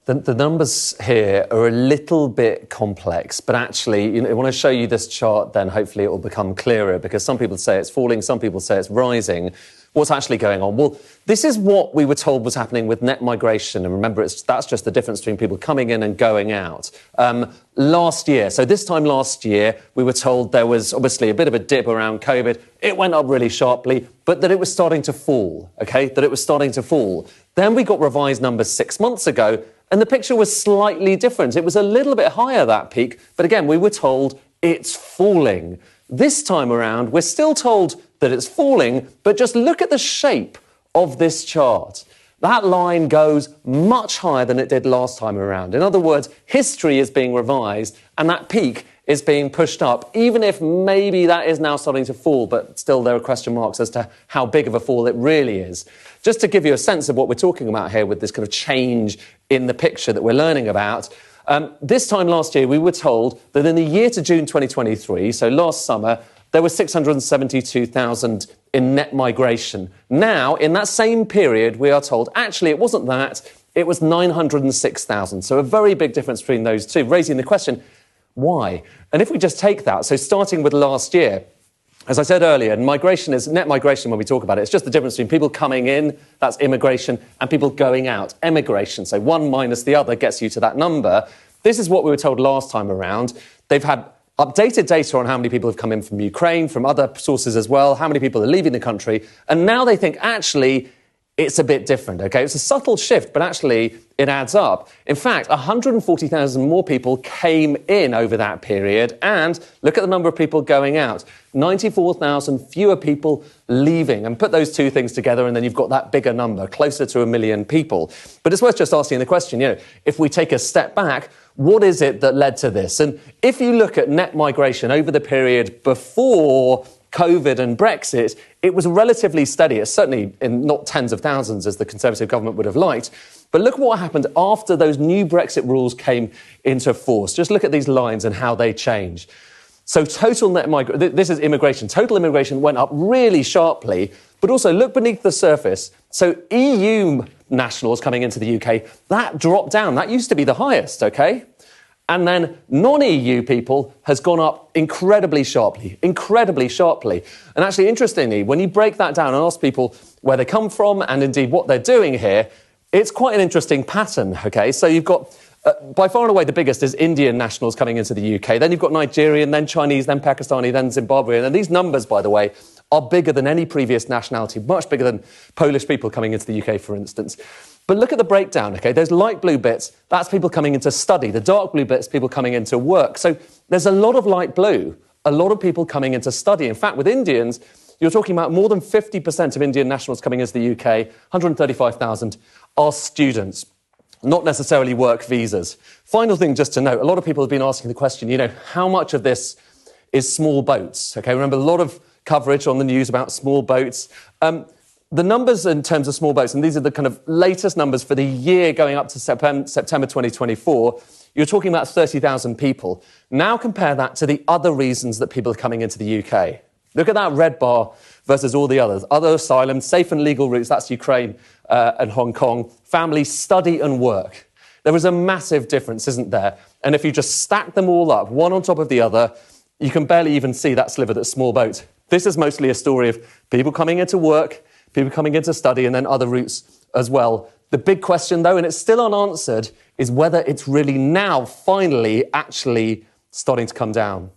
The numbers here are a little bit complex, but actually, I want to show you this chart, then hopefully it will become clearer, because some people say it's falling, some people say it's rising. What's actually going on? Well, this is what we were told was happening with net migration. And remember, that's just the difference between people coming in and going out. Last year, so this time last year, we were told there was obviously a bit of a dip around COVID. It went up really sharply, but that it was starting to fall, OK? That it was starting to fall. Then we got revised numbers 6 months ago, and the picture was slightly different. It was a little bit higher, that peak, but again, we were told it's falling. This time around, we're still told that it's falling, but just look at the shape of this chart. That line goes much higher than it did last time around. In other words, history is being revised, and that peak is being pushed up, even if maybe that is now starting to fall, but still there are question marks as to how big of a fall it really is. Just to give you a sense of what we're talking about here with this kind of change in the picture that we're learning about, this time last year we were told that in the year to June 2023, so last summer, there were 672,000 in net migration. Now, in that same period, we are told, actually, it wasn't that, it was 906,000. So a very big difference between those two, raising the question, why? And if we just take that, so starting with last year, as I said earlier, migration is net migration when we talk about it. It's just the difference between people coming in, that's immigration, and people going out, emigration. So one minus the other gets you to that number. This is what we were told last time around. They've had updated data on how many people have come in from Ukraine, from other sources as well, how many people are leaving the country. And now they think, actually, it's a bit different, OK? It's a subtle shift, but actually it adds up. In fact, 140,000 more people came in over that period. And look at the number of people going out. 94,000 fewer people leaving. And put those two things together, and then you've got that bigger number, closer to 1 million people. But it's worth just asking the question, if we take a step back, what is it that led to this? And if you look at net migration over the period before COVID and Brexit, it was relatively steady. It's certainly in not tens of thousands as the Conservative government would have liked. But look at what happened after those new Brexit rules came into force. Just look at these lines and how they change. So total net migration, this is immigration. Total immigration went up really sharply, but also look beneath the surface. So EU nationals coming into the UK, that dropped down. That used to be the highest, OK? And then non-EU people has gone up incredibly sharply. And actually, interestingly, when you break that down and ask people where they come from and indeed what they're doing here, it's quite an interesting pattern, OK? So you've got, by far and away, the biggest is Indian nationals coming into the UK. Then you've got Nigerian, then Chinese, then Pakistani, then Zimbabwean. And these numbers, by the way, are bigger than any previous nationality, much bigger than Polish people coming into the UK, for instance. But look at the breakdown, OK? Those light blue bits, that's people coming in to study. The dark blue bits, people coming in to work. So there's a lot of light blue, a lot of people coming in to study. In fact, with Indians, you're talking about more than 50% of Indian nationals coming into the UK, 135,000, are students, not necessarily work visas. Final thing just to note, a lot of people have been asking the question, how much of this is small boats? OK, remember a lot of coverage on the news about small boats. The numbers in terms of small boats, and these are the kind of latest numbers for the year going up to September 2024, you're talking about 30,000 people. Now compare that to the other reasons that people are coming into the UK. Look at that red bar versus all the others. Other asylum, safe and legal routes, that's Ukraine and Hong Kong. Family, study and work. There is a massive difference, isn't there? And if you just stack them all up, one on top of the other, you can barely even see that sliver that's small boat. This is mostly a story of people coming into work, people coming into study, and then other routes as well. The big question, though, and it's still unanswered, is whether it's really now finally actually starting to come down.